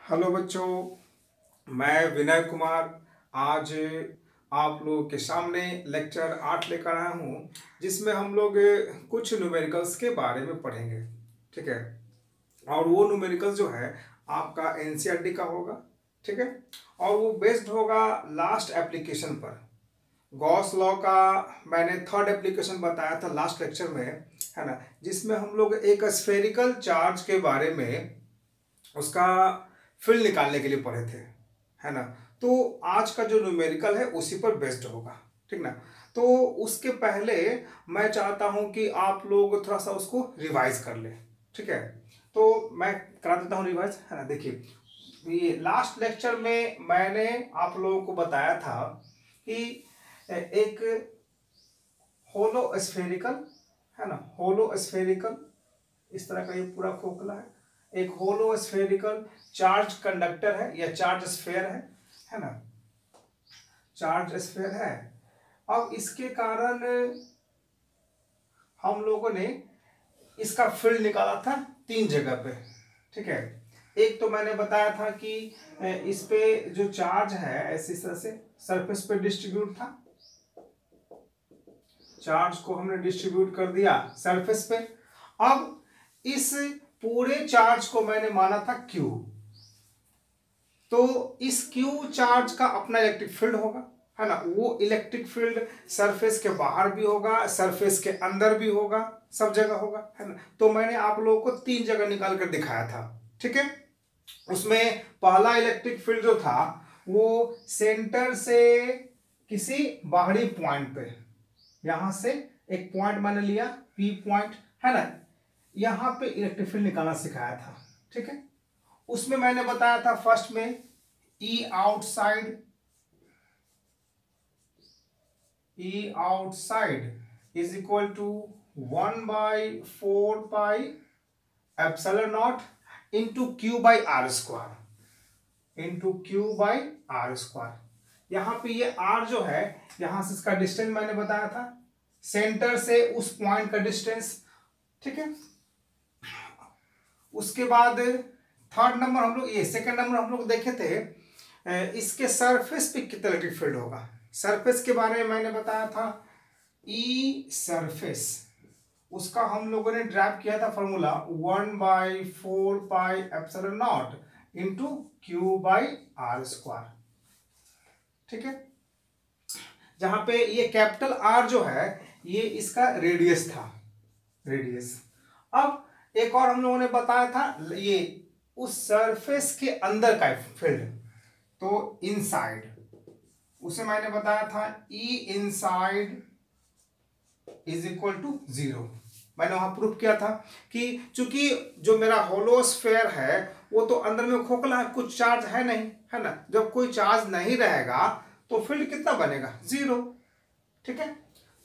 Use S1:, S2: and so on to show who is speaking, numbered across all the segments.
S1: Hello बच्चों, मैं विनय कुमार आज आप लोगों के सामने लेक्चर 8 लेकर आया हूँ, जिसमें हम लोग कुछ न्यूमेरिकल्स के बारे में पढ़ेंगे। ठीक है। और वो न्यूमेरिकल्स जो है आपका एनसीईआरटी का होगा। ठीक है। और वो बेस्ड होगा लास्ट एप्लीकेशन पर। गॉस लॉ का मैंने थर्ड एप्लीकेशन बताया था लास्ट लेक्चर में, है ना, जिसमें हम लोग एक स्फेरिकल चार्ज के बारे में उसका फील्ड निकालने के लिए पढ़े थे, है ना। तो आज का जो न्यूमेरिकल है उसी पर बेस्ड होगा। ठीक ना। तो उसके पहले मैं चाहता हूं कि आप लोग थोड़ा सा उसको रिवाइज कर ले। ठीक है। तो मैं करा देता हूं रिवाइज, है ना। देखिए, ये लास्ट लेक्चर में मैंने आप लोगों को बताया था कि एक होलो स्फेरिकल, है ना, होलो स्फेरिकल इस तरह का ये पूरा खोखला है, एक होलो स्फेरिकल चार्ज कंडक्टर है या चार्ज स्फेयर है ना, चार्ज स्फेयर है। अब इसके कारण हम लोगों ने इसका फील्ड निकाला था 3 जगह पे। ठीक है। एक तो मैंने बताया था कि इस पे जो चार्ज है ऐसी तरह से सरफेस पे डिस्ट्रीब्यूट था, चार्ज को हमने डिस्ट्रीब्यूट कर दिया सरफेस पे। अब इस पूरे चार्ज को मैंने माना था Q, तो इस Q चार्ज का अपना इलेक्ट्रिक फील्ड होगा, है ना। वो इलेक्ट्रिक फील्ड सरफेस के बाहर भी होगा, सरफेस के अंदर भी होगा, सब जगह होगा, है ना। तो मैंने आप लोगों को 3 जगह निकाल कर दिखाया था। ठीक है। उसमें पहला इलेक्ट्रिक फील्ड जो था वो सेंटर से किसी बाहरी पॉइंट पे, यहां से एक पॉइंट मैंने लिया P पॉइंट, है ना, यहां पे इलेक्ट्रिक फील्ड निकालना सिखाया था। ठीक है। उसमें मैंने बताया था फर्स्ट में E outside is equal to 1/4 pi epsilon not into Q by R square, यहां पे ये R जो है, यहां से इसका डिस्टेंस मैंने बताया था, सेंटर से उस पॉइंट का डिस्टेंस। ठीक है। उसके बाद थर्ड नंबर हम लोग, ये सेकंड नंबर हम लोग देखे थे, इसके सरफेस पे कितना इलेक्ट्रिक फील्ड होगा। सरफेस के बारे में मैंने बताया था E सरफेस, उसका हम लोगों ने ड्राइव किया था formula 1/4 pi epsilon not into Q by R square. ठीक है। जहां पे ये कैपिटल R जो है ये इसका रेडियस था, रेडियस। अब एक और हम लोगों ने बताया था ये उस सरफेस के अंदर का फील्ड, तो इनसाइड, उसे मैंने बताया था E inside is equal to 0। मैंने वहां प्रूफ किया था कि चूंकि जो मेरा होलो स्फेयर है वो तो अंदर में खोखला है, कुछ चार्ज है नहीं, है ना। जब कोई चार्ज नहीं रहेगा तो फील्ड कितना बनेगा, 0। ठीक है।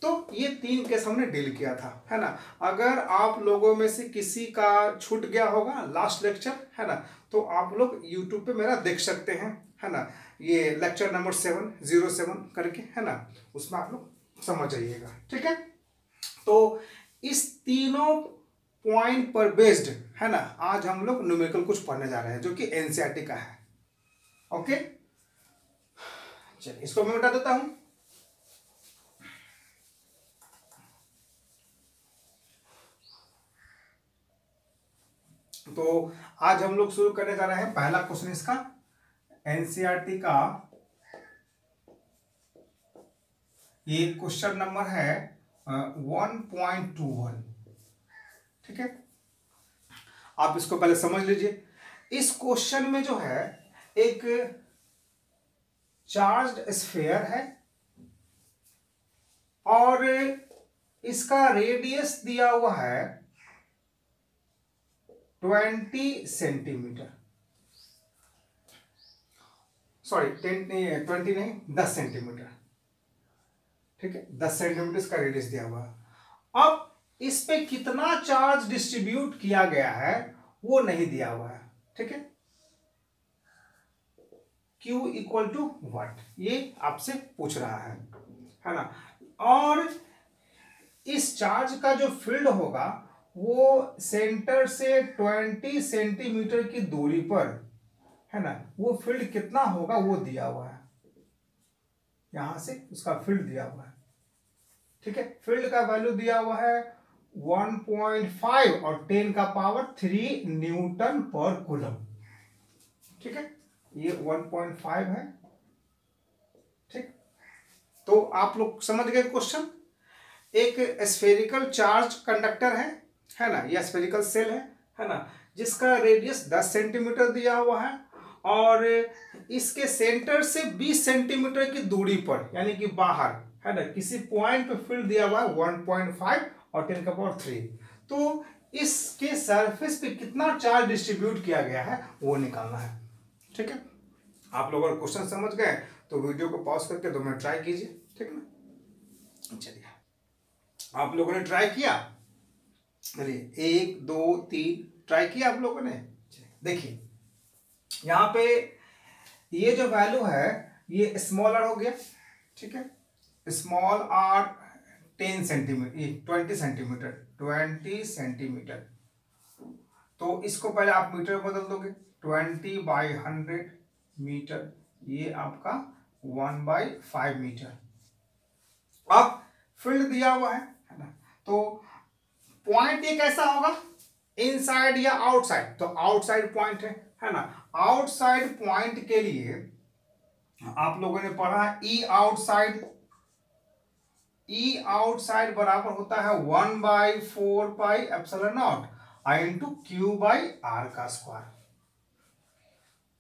S1: तो ये 3 केस हमने डील किया था, है ना। अगर आप लोगों में से किसी का छूट गया होगा लास्ट लेक्चर, है ना, तो आप लोग यूट्यूब पे मेरा देख सकते हैं, है ना। ये लेक्चर नंबर 707 करके, है ना, उसमें आप लोग समझ जाइएगा। ठीक है। तो इस तीनों पॉइंट पर बेस्ड, है ना, आज हम लोग न्यूमेरिकल कुछ पढ़ने जा रहे हैं जो कि एनसीईआरटी का है। ओके, चलिए इसको मैं बता देता हूं। तो आज हम लोग शुरू करने जा रहे हैं पहला क्वेश्चन इसका, एनसीईआरटी का ये क्वेश्चन नंबर है 1.21। ठीक है। आप इसको पहले समझ लीजिए। इस क्वेश्चन में जो है एक चार्ज्ड स्फीयर है और इसका रेडियस दिया हुआ है 20 सेंटीमीटर, सॉरी 20 नहीं 10 सेंटीमीटर। ठीक है, 10 सेंटीमीटर इसका रेडियस दिया हुआ है। अब इस पे कितना चार्ज डिस्ट्रीब्यूट किया गया है वो नहीं दिया हुआ है। ठीक है। Q इक्वल टू व्हाट, ये आपसे पूछ रहा है ना। और इस चार्ज का जो फील्ड होगा वो सेंटर से 20 सेंटीमीटर की दूरी पर, है ना, वो फील्ड कितना होगा वो दिया हुआ है, यहां से उसका फील्ड दिया हुआ है। ठीक है, फील्ड का वैल्यू दिया हुआ है 1.5 और 10 का पावर 3 न्यूटन पर कूलम। ठीक है, ये 1.5 है। ठीक, तो आप लोग समझ गए क्वेश्चन। एक स्फेरिकल चार्ज कंडक्टर है ना, यह स्फेरिकल सेल है ना, जिसका रेडियस 10 सेंटीमीटर दिया हुआ है और इसके सेंटर से 20 सेंटीमीटर की दूरी पर यानी कि बाहर है ना किसी पॉइंट पे फील्ड दिया हुआ है 1.5 और 10 का पावर 3। तो इसके सरफेस पे कितना चार्ज डिस्ट्रीब्यूट किया गया है वो निकालना है। ठीक है, आप लोग अगर क्वेश्चन समझ गए तो वीडियो को पॉज करके 2 मिनट ट्राई कीजिए। ठीक है ना, चलिए आप लोगों ने ट्राई किया, चलिए 1 2 3 ट्राई किया आप लोगों ने। देखिए यहाँ पे ये जो वैल्यू है ये स्मॉल आर हो गया। ठीक है, स्मॉल आर 10 सेंटीमीटर 20 सेंटीमीटर। तो इसको पहले आप मीटर में बदल दोगे, 20/100 मीटर, ये आपका 1/5 मीटर। अब फील्ड दिया हुआ है ना, तो पॉइंट ये कैसा होगा, इनसाइड या आउटसाइड, तो आउटसाइड पॉइंट है ना। आउटसाइड पॉइंट के लिए आप लोगों ने पढ़ा ई आउटसाइड बराबर होता है 1/4 पाई एप्सिलॉन नॉट आई इंटू क्यू बाई आर का स्क्वायर।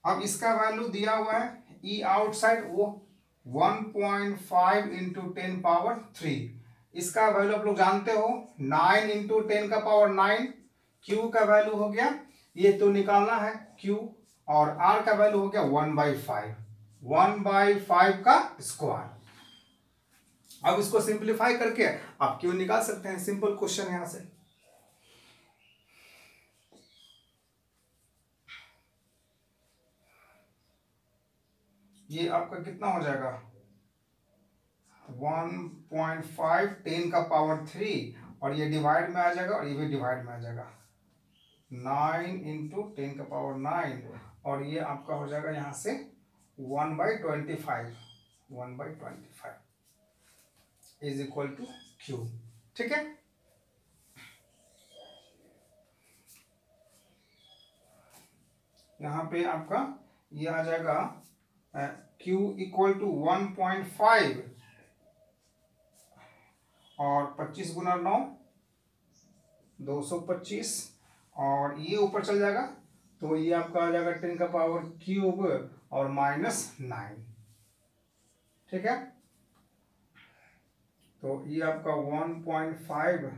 S1: अब इसका वैल्यू दिया हुआ है ई आउटसाइड वो 1.5 इंटू 10 पावर 3। इसका वैल्यू आप लोग जानते हो 9 इंटू 10 का पावर 9। क्यू का वैल्यू हो गया, ये तो निकालना है क्यू, और आर का वैल्यू हो गया 1/5 का स्क्वायर। अब इसको सिंप्लीफाई करके आप क्यू निकाल सकते हैं, सिंपल क्वेश्चन यहां से। ये आपका कितना हो जाएगा 1.5 10 का पावर 3 और ये डिवाइड में आ जाएगा और ये भी डिवाइड में आ जाएगा 9 इंटू 10 का पावर 9 और ये आपका हो जाएगा यहां से 1/25 इज इक्वल टू क्यू। ठीक है, यहां पे आपका ये आ जाएगा Q इक्वल टू 1.5 और 25 गुना 9 225 और ये ऊपर चल जाएगा तो ये आपका आ जाएगा 10 का पावर क्यूब और -9। ठीक है, तो ये आपका 1.5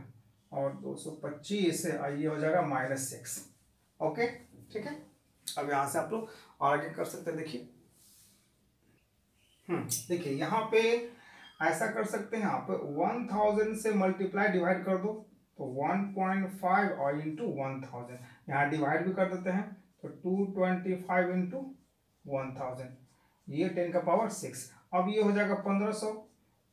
S1: और 225 ये हो जाएगा -6। ओके, ठीक है, अब यहां से आप लोग आगे कर सकते हैं। देखिए देखिए यहाँ पे ऐसा कर सकते हैं आप 1000 से मल्टीप्लाई डिवाइड कर दो तो 1.5 और इंटू 1000, यहाँ डिवाइड भी कर देते हैं तो 225 इंटू 1000, ये 10 का पावर 6। अब ये हो जाएगा 1500,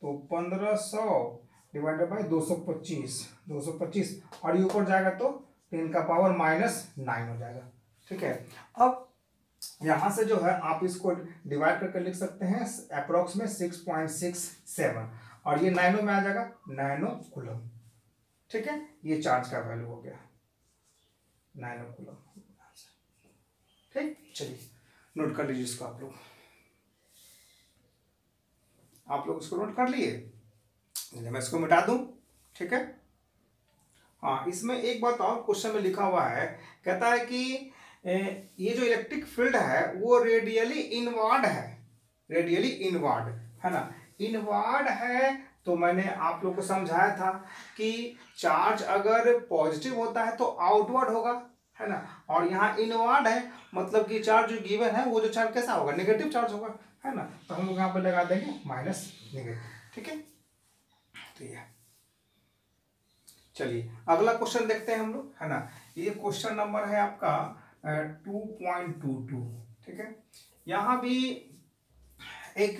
S1: तो 1500 डिवाइडेड बाई 225 और ये ऊपर जाएगा तो 10 का पावर -9 हो जाएगा। ठीक है, अब यहां से जो है आप इसको डिवाइड करके लिख सकते हैं अप्रोक्स में 6.67 और ये नैनो में आ जाएगा, नैनो कूलम। ठीक है, ये चार्ज का वैल्यू हो गया नैनो कूलम। ठीक, चलिए नोट कर लीजिए इसको, आप लोग इसको नोट कर लिए, मैं इसको मिटा दूं। ठीक है, हाँ इसमें एक बात और क्वेश्चन में लिखा हुआ है, कहता है कि ये जो इलेक्ट्रिक फील्ड है वो रेडियली इनवर्ड है ना। इनवर्ड है तो मैंने आप लोग को समझाया था कि चार्ज अगर पॉजिटिव होता है तो आउटवर्ड होगा, है ना, और यहाँ इनवर्ड है मतलब कि चार्ज जो गिवन है वो जो चार्ज कैसा होगा, नेगेटिव चार्ज होगा, है ना, तो हम लोग यहाँ पे लगा देंगे -। ठीक है, तो ये चलिए अगला क्वेश्चन देखते हैं हम लोग, है ना। ये क्वेश्चन नंबर है आपका 2.22। ठीक है, यहां भी एक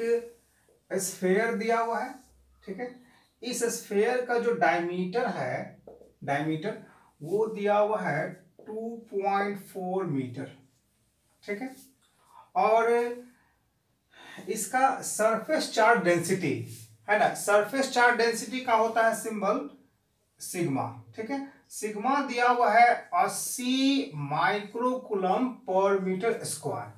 S1: स्फेयर दिया हुआ है। ठीक है, इस स्फेयर का जो डायमीटर वो दिया हुआ है 2.4 मीटर। ठीक है, और इसका सरफेस चार्ज डेंसिटी है ना, सरफेस चार्ज डेंसिटी का होता है सिंबल सिग्मा। ठीक है, सिग्मा दिया हुआ है 80 माइक्रोकूलम पर मीटर स्क्वायर।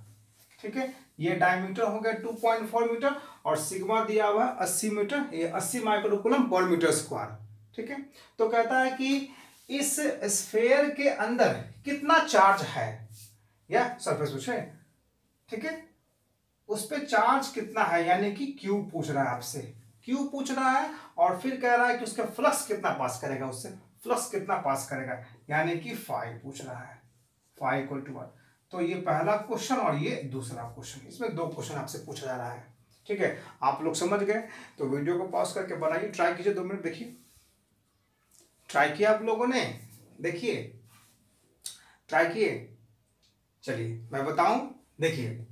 S1: ठीक है, ये डायमीटर हो गया 2.4 मीटर और सिग्मा दिया हुआ है 80 मीटर, ये 80 माइक्रोकूलम पर मीटर स्क्वायर। ठीक है, तो कहता है कि इस स्फेयर के अंदर कितना चार्ज है, या सरफेस पूछे। ठीक है, उस पे चार्ज कितना है, यानी कि क्यू पूछ रहा है आपसे, क्यू पूछ रहा है और फिर कह रहा है कि उसका फ्लक्स कितना पास करेगा, उससे फ्लक्स कितना पास करेगा, यानी कि फाई पूछ रहा है, फाई इक्वल टू 1। तो ये पहला क्वेश्चन और ये दूसरा क्वेश्चन, इसमें दो क्वेश्चन आपसे पूछा जा रहा है। ठीक है, आप लोग समझ गए तो वीडियो को पॉज करके बनाइए, ट्राई कीजिए, 2 मिनट देखिए। ट्राई किया आप लोगों ने, देखिए ट्राई किए। चलिए मैं बताऊं, देखिए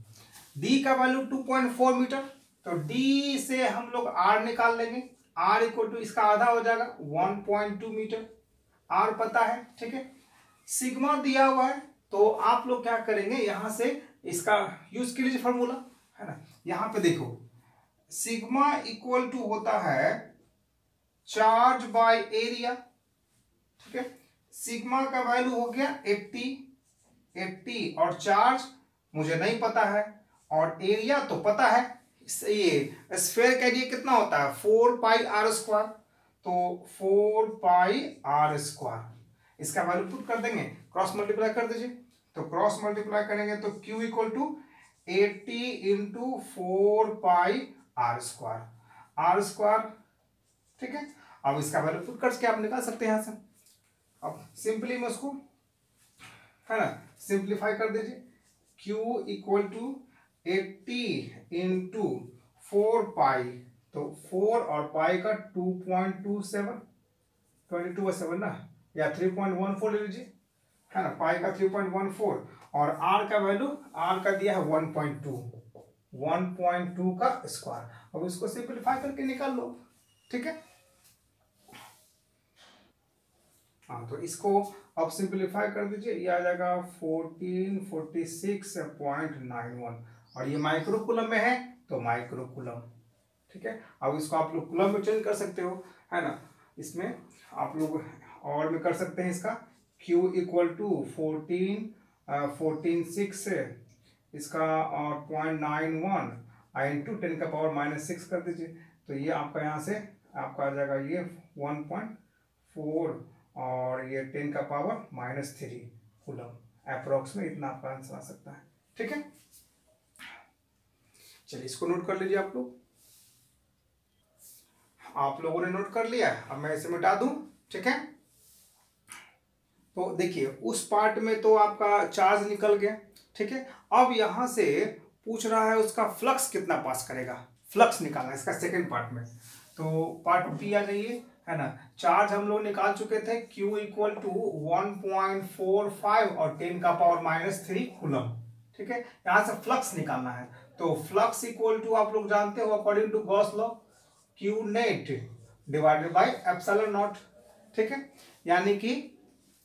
S1: डी का वैल्यू 2.4 मीटर, तो डी से हम लोग आर निकाल लेंगे, आर इक्वल टू इसका आधा हो जाएगा 1.2 मीटर, आर पता है। ठीक है, सिग्मा दिया हुआ है, तो आप लोग क्या करेंगे, यहां से इसका यूज कर लीजिए फॉर्मूला, है ना। यहां पे देखो सिग्मा इक्वल टू होता है चार्ज बाय एरिया। ठीक है, सिग्मा का वैल्यू हो गया 80 और चार्ज मुझे नहीं पता है और एरिया तो पता है, ये स्फेयर का एरिया कितना होता है 4 पाई आर स्क्वायर, तो 4 पाई आर स्क्वायर, इसका वैल्यू पुट कर देंगे, क्रॉस मल्टीप्लाई कर दीजिए, तो क्रॉस मल्टीप्लाई करेंगे तो Q equal to 80 into 4 pi R square. ठीक है, अब इसका वैल्यू पुट करके आप निकाल सकते हैं यहां से। अब सिंपली में उसको, है ना, सिंप्लीफाई कर दीजिए, Q इक्वल टू 80 इंटू 4 पाई, तो 4 और पाई का 2.27, 22/7 ना, या 3.14 ले लीजिए, है ना, पाई का 3.14 और आर का वैल्यू, आर का दिया है 1.2 का स्क्वायर। अब इसको सिंप्लीफाई करके निकाल लो। ठीक है, हाँ, तो इसको अब सिंप्लीफाई कर दीजिए, ये आ जाएगा 1446.91 और ये माइक्रोकूलम में है तो माइक्रोकूलम। ठीक है, अब इसको आप लोग कूलम में चेंज कर सकते हो, है ना, इसमें आप लोग और में कर सकते हैं इसका Q इक्वल टू 1446 इसका और 0.91 इंटू 10 का पावर -6 कर दीजिए, तो ये आपका यहाँ से आपका आ जाएगा ये 1.4 और ये 10 का पावर -3 कूलम, अप्रोक्स में इतना आपका आंसर आ सकता है। ठीक है, चलिए इसको नोट कर लीजिए आप लोग, आप लोगों ने नोट कर लिया, अब मैं इसे मिटा दूं। ठीक है, तो देखिए उस पार्ट में तो आपका चार्ज निकल गया। ठीक है, अब यहां से पूछ रहा है उसका फ्लक्स कितना पास करेगा, फ्लक्स निकालना इसका सेकंड पार्ट में। तो पार्ट बी आ जाइए, है ना, चार्ज हम लोग निकाल चुके थे Q इक्वल टू 1.45 और 10 का पावर -3 कूलम। ठीक है, यहां से फ्लक्स निकालना है, तो फ्लक्स इक्वल टू आप लोग जानते हो according to Gauss law Q net divided by epsilon not. ठीक है, यानी कि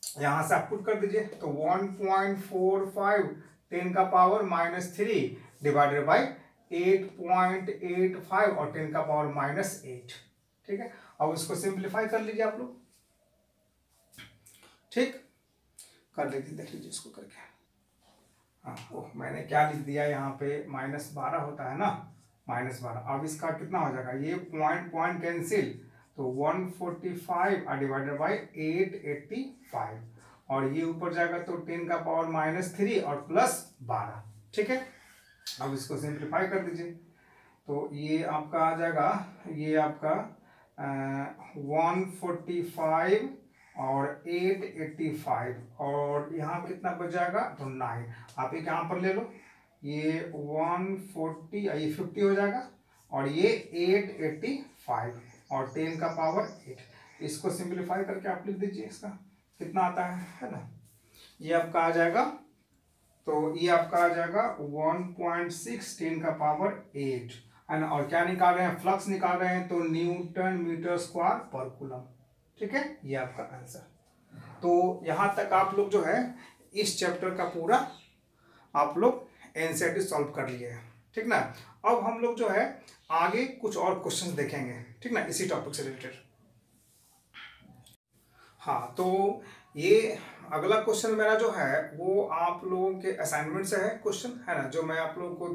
S1: यहां से आप पुट कर दीजिए, तो 1.45 10 का पावर -3 डिवाइडेड बाय 8.85 और 10 का पावर -8। ठीक है, अब इसको सिंप्लीफाई कर लीजिए आप लोग। ठीक, कर लीजिए, देख लीजिए इसको करके। हाँ, ओह मैंने क्या लिख दिया यहाँ पे, -12 होता है ना, -12। अब इसका कितना हो जाएगा, ये पॉइंट कैंसिल, तो 145 डिवाइडेड बाई 885 और ये ऊपर जाएगा तो 10 का पावर -3 और +12। ठीक है, अब इसको सिंप्लीफाई कर दीजिए, तो ये आपका आ जाएगा, ये आपका 145 और 885 और यहाँ कितना बच जाएगा, तो 9। आप एक यहाँ पर ले लो, ये 140 ये 50 हो जाएगा और ये 885 और 10 का पावर 8। इसको सिंप्लीफाई करके आप लिख दीजिए, इसका कितना आता है ना, ये आपका आ जाएगा, तो ये आपका आ जाएगा 1.6 10 का पावर 8, है ना, और क्या निकाल रहे हैं, फ्लक्स निकाल रहे हैं, तो न्यूटन मीटर स्क्वायर पर कूलम। ठीक है, ये आपका आंसर। तो यहाँ तक आप लोग जो है इस चैप्टर का पूरा आप लोग एनसीईआरटी सॉल्व कर लिए है, ठीक ना। अब हम लोग जो है आगे कुछ और क्वेश्चंस देखेंगे, ठीक ना, इसी टॉपिक से रिलेटेड। हाँ, तो ये अगला क्वेश्चन मेरा जो है वो आप लोगों के असाइनमेंट से है क्वेश्चन, है ना, जो मैं आप लोगों को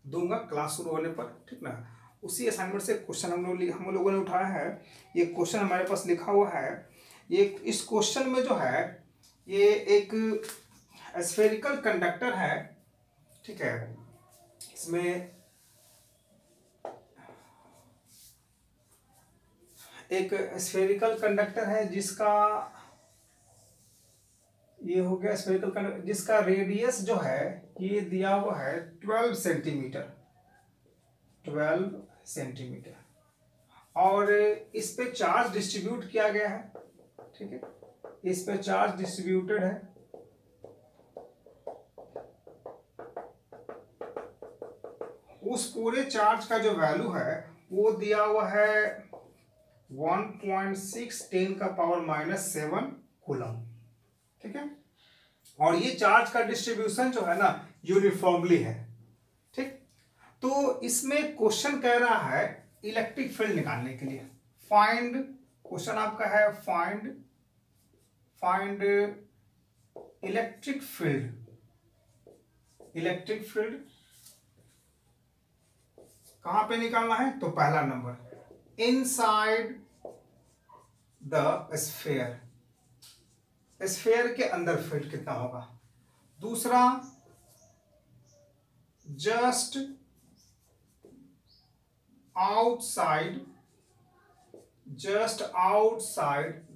S1: दूंगा क्लास शुरू होने पर, ठीक ना। उसी असाइनमेंट से क्वेश्चन हम लोगों ने उठाया है। ये क्वेश्चन हमारे पास लिखा हुआ है। ये इस क्वेश्चन में जो है ये एक स्फेरिकल कंडक्टर है, ठीक है। इसमें एक स्फेरिकल कंडक्टर है जिसका ये हो गया स्फेरिकल कंडक्टर, जिसका रेडियस जो है ये दिया हुआ है 12 सेंटीमीटर, 12 सेंटीमीटर, और इस पे चार्ज डिस्ट्रीब्यूट किया गया है, ठीक है। इस पे चार्ज डिस्ट्रीब्यूटेड है। उस पूरे चार्ज का जो वैल्यू है वो दिया हुआ है 1.6 10⁻⁷ कूलम, ठीक है। और ये चार्ज का डिस्ट्रीब्यूशन जो है ना यूनिफॉर्मली है, ठीक। तो इसमें क्वेश्चन कह रहा है इलेक्ट्रिक फील्ड निकालने के लिए फाइंड, क्वेश्चन आपका है find electric field. Electric field कहां पे निकालना है? तो पहला number inside the sphere, sphere के अंदर फील्ड कितना होगा। दूसरा जस्ट आउटसाइड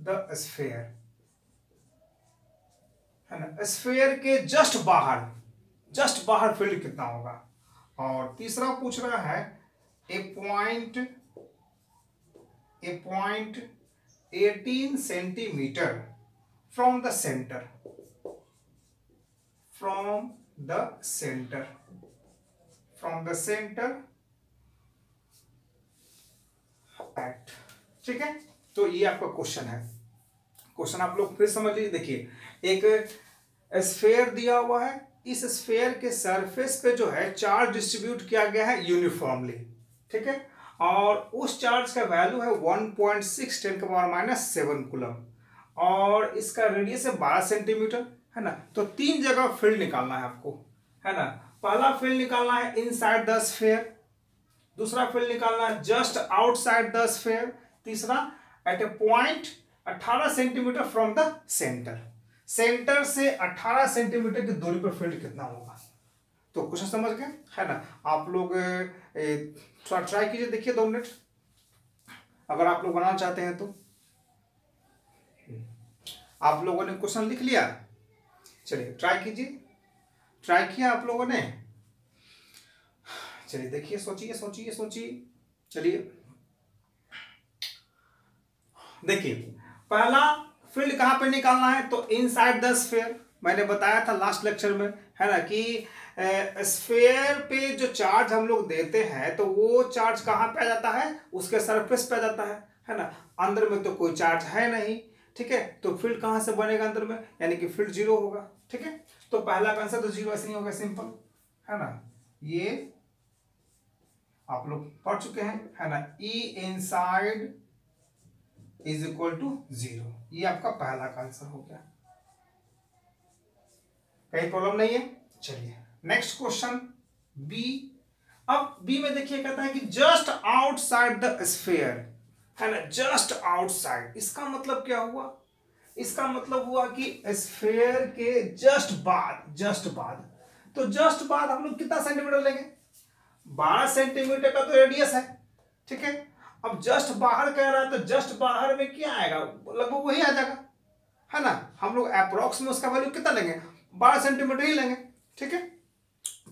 S1: द स्फीयर, है ना, स्फीयर के जस्ट बाहर फील्ड कितना होगा। और तीसरा पूछ रहा है a point 18 centimetre from the centre at, ठीक है। तो ये आपका क्वेश्चन है। क्वेश्चन आप लोग फिर समझ लीजिए। देखिए, एक स्फीयर दिया हुआ है, इस स्फीयर के सरफेस पे जो है चार्ज डिस्ट्रीब्यूट किया गया है यूनिफॉर्मली, ठीक है। और उस चार्ज का वैल्यू है 1.6 10⁻⁷ कूलम, और इसका रेडियस है 12 सेंटीमीटर, है ना। तो 3 जगह फील्ड निकालना है आपको, है ना। पहला फील्ड निकालना है इनसाइड द स्फीयर, दूसरा फील्ड निकालना है जस्ट आउटसाइड द स्फीयर, तीसरा at a point 18 centimetre from the centre से 18 सेंटीमीटर की दूरी पर फील्ड कितना होगा। तो क्वेश्चन समझ गए, है ना। आप लोग थोड़ा ट्राई कीजिए, देखिए 2 मिनट, अगर आप लोग बनाना चाहते हैं तो। आप लोगों ने क्वेश्चन लिख लिया, चलिए ट्राई कीजिए। ट्राई किया आप लोगों ने? चलिए देखिए, सोचिए। चलिए देखिए, पहला फील्ड कहां पे निकालना है? तो इनसाइड द स्फीयर। मैंने बताया था लास्ट लेक्चर में, है ना, कि स्फीयर पे जो चार्ज हम लोग देते हैं तो वो चार्ज कहां पे आ जाता है? उसके सरफेस पे आ जाता है ना। अंदर में तो कोई चार्ज है नहीं, ठीक है। तो फील्ड कहां से बनेगा अंदर में? यानी कि फील्ड 0 होगा, ठीक है। तो पहला आंसर तो 0 ऐसे नहीं होगा, सिंपल, है ना। ये आप लोग पढ़ चुके हैं, है ना। E inside is equal to 0, ये आपका पहला का आंसर हो गया। कहीं प्रॉब्लम नहीं है? चलिए नेक्स्ट क्वेश्चन बी। अब बी में देखिए, कहता है कि जस्ट आउटसाइड द स्फीयर, है ना, जस्ट आउटसाइड। इसका मतलब क्या हुआ? इसका मतलब हुआ कि स्फीयर के जस्ट बाद तो जस्ट बाद हम लोग कितना सेंटीमीटर लेंगे? 12 सेंटीमीटर का तो रेडियस है, ठीक है। अब जस्ट बाहर कह रहा है तो जस्ट बाहर में क्या आएगा? लगभग वही आ जाएगा, है ना। हम लोग अप्रोक्स में उसका वैल्यू कितना लेंगे? 12 सेंटीमीटर ही लेंगे, ठीक है।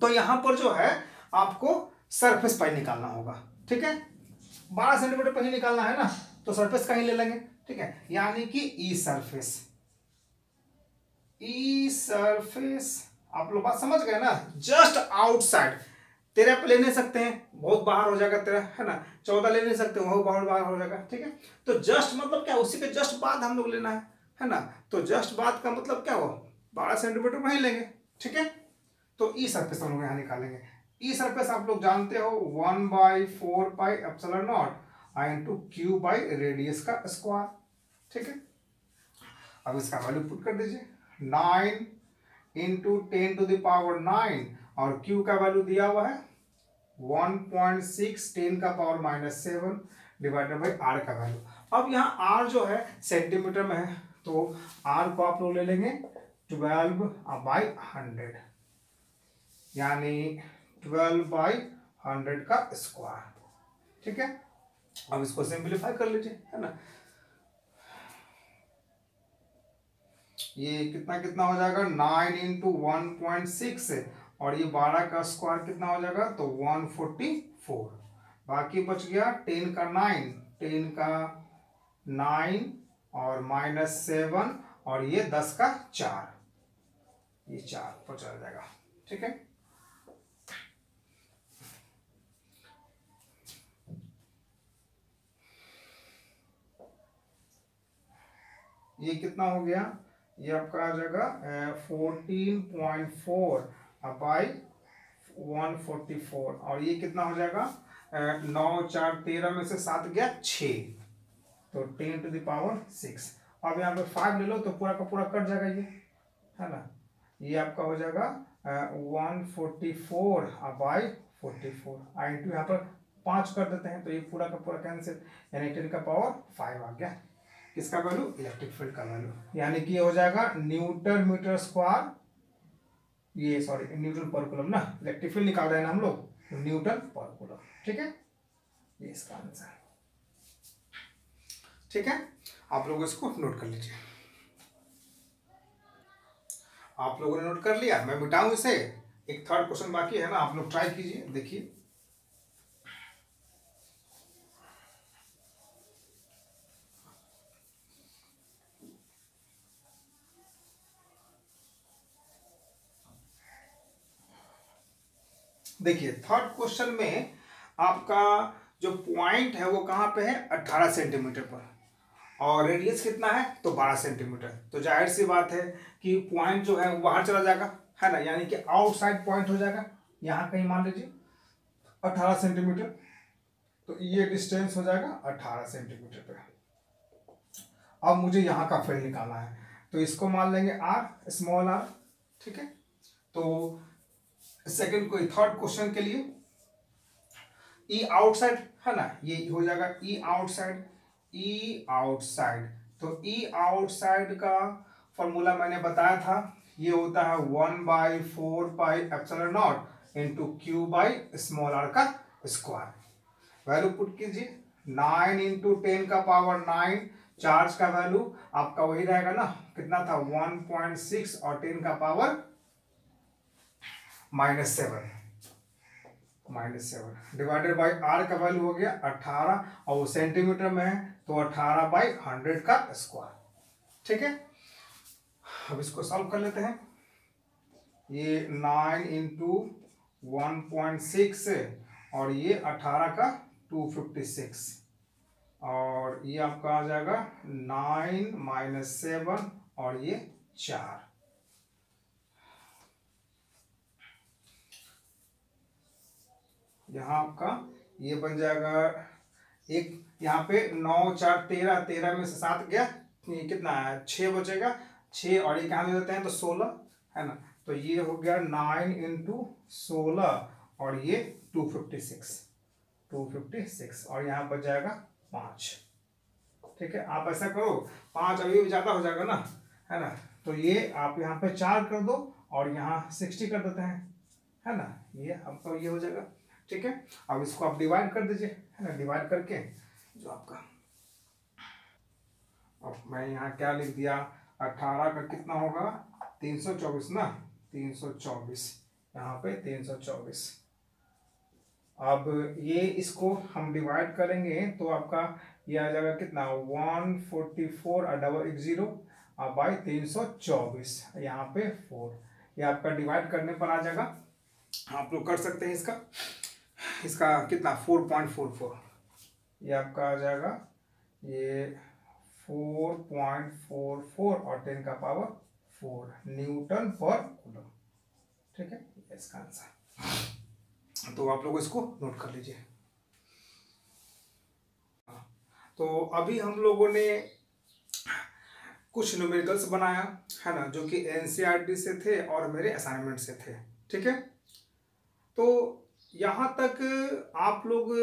S1: तो यहां पर जो है आपको सरफेस पर निकालना होगा, ठीक है। 12 सेंटीमीटर पर ही निकालना है ना, तो सरफेस का ही ले लेंगे, ठीक है। यानी कि ई सरफेस, आप लोग बात समझ गए ना। जस्ट आउटसाइड, 13 पे ले नहीं सकते हैं, बहुत बाहर हो जाएगा 13, है ना। 14 ले नहीं सकते, वो बाहर हो जाएगा, ठीक है। तो जस्ट मतलब क्या? उसी के जस्ट बाद हम लोग लेना है ना। तो जस्ट बाद का मतलब क्या हुआ? 12 सेंटीमीटर वहीं लेंगे, ठीक है। तो ई सरफेस हम लोग यहाँ निकालेंगे। ई सरफेस आप लोग जानते हो 1/4πε0 इंटू क्यू बाई रेडियस का स्क्वायर। ठीक है, अब इसका वैल्यू पुट कर दीजिए। 9 इंटू 10⁻9 और क्यू का वैल्यू दिया हुआ है 1.6 10⁻⁻7 डिवाइडेड बाई आर का वैल्यू। अब यहाँ आर जो है सेंटीमीटर में है, तो आर को आप लोग ले लेंगे 12/100 यानी 12/100 का स्क्वायर। ठीक है, अब इसको सिंपलीफाई कर लीजिए, है ना। ये कितना कितना हो जाएगा 9 इंटू 1.6 और ये 12 का स्क्वायर कितना हो जाएगा तो 144। बाकी बच गया 10 का 9 और -7 और ये 10 का 4, ये 4 पर चला जाएगा। ठीक है, ये कितना हो गया, ये आपका आ जाएगा 14.4 बाई 144 और ये कितना हो जाएगा 9 4 13 में से 7 गया 6 तो 10⁻6। अब यहाँ पे 5 ले लो तो पूरा का पूरा कट जाएगा, ये है ना। ये आपका हो जाएगा 144 बाई 44 इंटू यहाँ पर 5 कर देते हैं तो ये पूरा का पूरा कैंसिल, यानी 10⁻5 आ गया किसका वैल्यू, इलेक्ट्रिक फील्ड का वैल्यू। यानी कि ये हो जाएगा न्यूटन मीटर स्क्वायर, ये सॉरी न्यूटन पर कूलम ना, इलेक्ट्रिक फील्ड निकाल रहे हैं ना हम लोग, न्यूटन पर कूलम। ठीक है, ये इसका आंसर। ठीक है, आप लोग इसको नोट कर लीजिए। आप लोगों ने नोट कर लिया, मैं मिटाऊं इसे, एक थर्ड क्वेश्चन बाकी है ना, आप लोग ट्राई कीजिए, देखिए। देखिए थर्ड क्वेश्चन में आपका जो पॉइंट है वो कहाँ पे है 18 सेंटीमीटर पर और रेडियस कितना है तो 12 सेंटीमीटर। तो जाहिर सी बात है कि पॉइंट जो है वो बाहर चला जाएगा, है ना, यानी कि आउटसाइड पॉइंट हो जाएगा। यहाँ कहीं मान लीजिए 18 सेंटीमीटर, तो ये डिस्टेंस हो जाएगा 18 सेंटीमीटर पे। अब मुझे यहाँ का फील्ड निकालना है, तो इसको मान लेंगे r, स्मॉल r। ठीक है, तो सेकंड कोई थर्ड क्वेश्चन के लिए ई आउटसाइड है ना, ये हो जाएगा ई आउटसाइड, ई आउटसाइड। तो ई आउटसाइड का फॉर्मूला मैंने बताया था, ये होता है 1/4πε0 into Q by small R का स्क्वायर। वैल्यू पुट कीजिए 9 इंटू 10⁻9, चार्ज का वैल्यू आपका वही रहेगा ना, कितना था 1.6 और 10⁻⁻7 डिवाइडेड बाई आर का वैल्यू हो गया 18 और वो सेंटीमीटर में है तो 18/100 का स्क्वायर। ठीक है, अब इसको सॉल्व कर लेते हैं। ये 9 इंटू 1.6 और ये 18 का 256 और ये आपका आ जाएगा 9 - 7 और ये 4। यहाँ आपका ये बन जाएगा एक, यहाँ पे 9 4 13, 13 में से 7 गया, ये कितना है 6 बचेगा, 6 और ये कहाँ दे देते हैं तो 16, है ना। तो ये हो गया 9 इंटू 16 और ये 256 और यहाँ बच जाएगा 5। ठीक है, आप ऐसा करो 5 अभी ज़्यादा हो जाएगा ना, है ना, तो ये आप यहाँ पे 4 कर दो और यहाँ 60 कर देते हैं, है ना, ये आपका ये हो जाएगा। ठीक है, अब इसको आप डिवाइड कर दीजिए, है ना, डिवाइड करके जो आपका, अब मैं यहाँ क्या लिख दिया 18 का कितना होगा 324 ना, 324 यहाँ पे 324। अब ये इसको हम डिवाइड करेंगे तो आपका ये आ जाएगा कितना 144 बाई 324, यहाँ पे 4, ये आपका डिवाइड करने पर आ जाएगा, आप लोग कर सकते हैं इसका कितना 4.44, ये आपका आ जाएगा ये 4.44 और 10⁻4 न्यूटन पर कूलम। ठीक है, ये इसका आंसर। तो आप लोग इसको नोट कर लीजिए। तो अभी हम लोगों ने कुछ न्यूमेरिकल्स बनाया है ना, जो कि एनसीईआरटी से थे और मेरे असाइनमेंट से थे। ठीक है, तो यहाँ तक आप लोग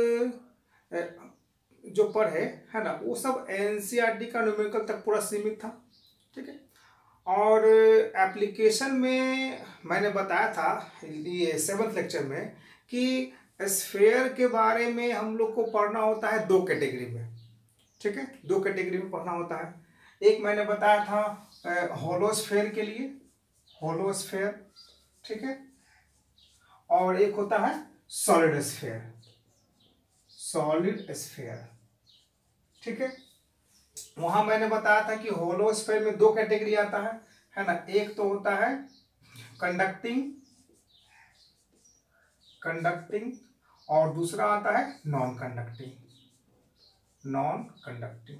S1: जो पढ़े है ना, वो सब एनसीईआरटी का न्यूमेरिकल तक पूरा सीमित था। ठीक है, और एप्लीकेशन में मैंने बताया था ये 7th लेक्चर में कि स्फेयर के बारे में हम लोग को पढ़ना होता है 2 कैटेगरी में। ठीक है, 2 कैटेगरी में पढ़ना होता है। एक मैंने बताया था होलोस्फेयर के लिए, होलोस्फेयर, ठीक है, और एक होता है सॉलिड स्फेयर, सॉलिड स्फेयर। ठीक है, वहां मैंने बताया था कि होलोस्फेयर में 2 कैटेगरी आता है ना। एक तो होता है कंडक्टिंग, कंडक्टिंग, और दूसरा आता है नॉन कंडक्टिंग, नॉन कंडक्टिंग।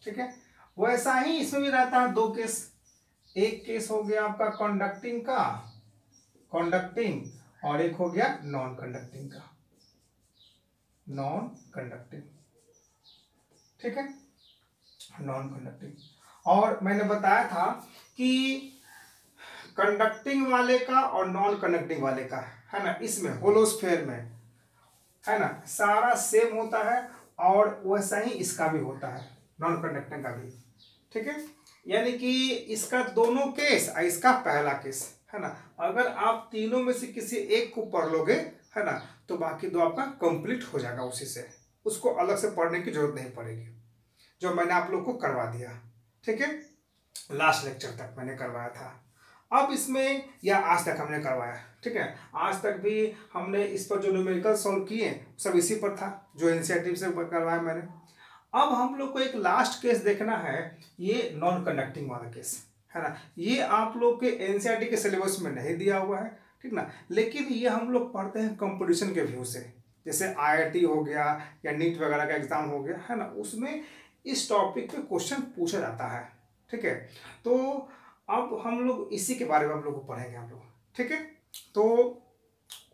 S1: ठीक है, वैसा ही इसमें भी रहता है 2 केस। एक केस हो गया आपका कंडक्टिंग का, कंडक्टिंग, और एक हो गया नॉन कंडक्टिंग का, नॉन कंडक्टिंग। ठीक है, नॉन कंडक्टिंग। और मैंने बताया था कि कंडक्टिंग वाले का और नॉन कंडक्टिंग वाले का है ना, इसमें होलोस्फेयर में है ना सारा सेम होता है, और वैसा ही इसका भी होता है, नॉन कंडक्टिंग का भी। ठीक है, यानी कि इसका दोनों केस और इसका पहला केस है ना, अगर आप तीनों में से किसी एक को पढ़ लोगे है ना, तो बाकी 2 आपका कंप्लीट हो जाएगा उसी से, उसको अलग से पढ़ने की जरूरत नहीं पड़ेगी, जो मैंने आप लोग को करवा दिया। ठीक है, लास्ट लेक्चर तक मैंने करवाया था। अब इसमें या आज तक हमने करवाया। ठीक है, आज तक भी हमने इस पर जो न्यूमेरिकल सॉल्व किए सब इसी पर था, जो एनसीईआरटी से करवाया मैंने। अब हम लोग को एक लास्ट केस देखना है, ये नॉन कंडक्टिंग वाला केस है ना। ये आप लोग के एनसीईआरटी के सिलेबस में नहीं दिया हुआ है, ठीक ना, लेकिन ये हम लोग पढ़ते हैं कंपटीशन के व्यू से। जैसे आईआईटी हो गया या नीट वगैरह का एग्जाम हो गया है ना, उसमें इस टॉपिक पे क्वेश्चन पूछा जाता है। ठीक है, तो अब हम लोग इसी के बारे में हम लोग को पढ़ेंगे हम लोग। ठीक है, तो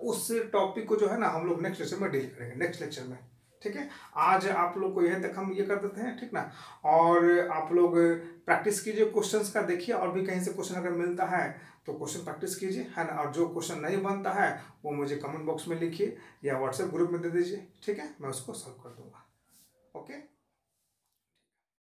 S1: उस टॉपिक को जो है ना हम लोग नेक्स्ट लेक्चर में डील करेंगे, नेक्स्ट लेक्चर में। ठीक है, आज आप लोग को यह तक हम ये कर देते हैं, ठीक ना। और आप लोग प्रैक्टिस कीजिए क्वेश्चंस का, देखिए और भी कहीं से क्वेश्चन अगर मिलता है तो क्वेश्चन प्रैक्टिस कीजिए है ना, और जो क्वेश्चन नहीं बनता है वो मुझे कमेंट बॉक्स में लिखिए या व्हाट्सएप ग्रुप में दे दीजिए। ठीक है, मैं उसको सॉल्व कर दूंगा। ओके।